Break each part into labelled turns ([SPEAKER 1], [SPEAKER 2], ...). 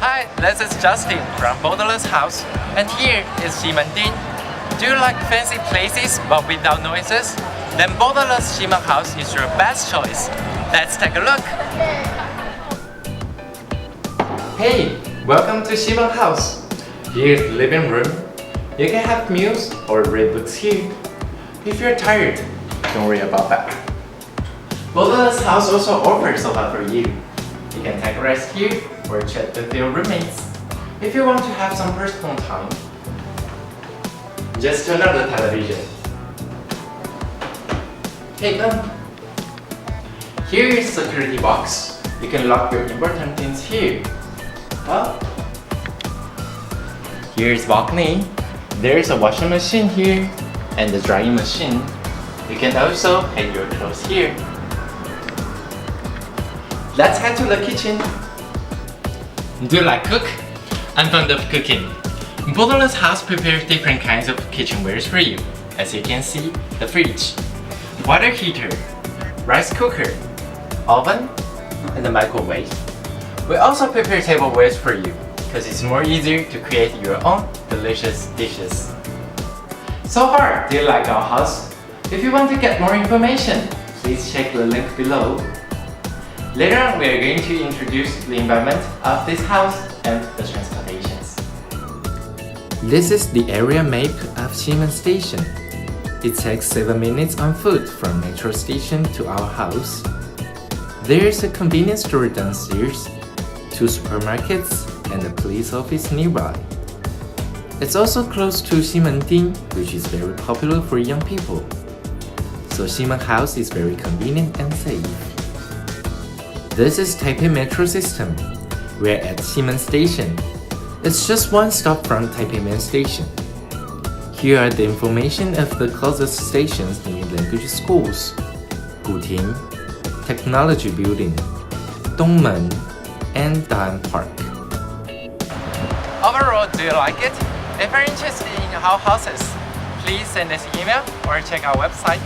[SPEAKER 1] Hi, this is Justin from Borderless House, and here is Ximen. Do you like fancy places but without noises? Then Borderless Ximen House is your best choice. Let's take a look. Hey, welcome to Ximen House. Here's the living room. You can have meals or read books here. If you're tired, don't worry about that. Borderless House also offers a lot for you. You can take a rest here or chat with your roommates. If you want to have some personal time, just turn on the television. Hey, come. Here is a security box. You can lock your important things here. Well, here is balcony. There is a washing machine here and the drying machine. You can also hang your clothes here. Let's head to the kitchen. Do you like cook? I'm fond of cooking. Borderless House prepares different kinds of kitchenwares for you. As you can see, the fridge, water heater, rice cooker, oven, and the microwave. We also prepare tablewares for you because it's more easier to create your own delicious dishes. So far, do you like our house? If you want to get more information, please check the link below. Later on, we are going to introduce the environment of this house and the transportations. This is the area map of Ximen Station. It takes 7 minutes on foot from metro station to our house. There is a convenience store downstairs, 2 supermarkets, and a police office nearby. It's also close to Ximen, which is very popular for young people. So Ximen House is very convenient and safe. This is Taipei metro system. We're at Ximen Station. It's just 1 stop from Taipei main station. Here are the information of the closest stations near language schools: Guting, Technology Building, Dongmen, and Dan Park. Overall, do you like it? If you're interested in our houses, please send us an email or check our website.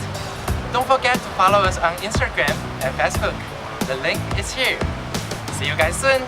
[SPEAKER 1] Don't forget to follow us on Instagram and Facebook. The link is here. See you guys soon!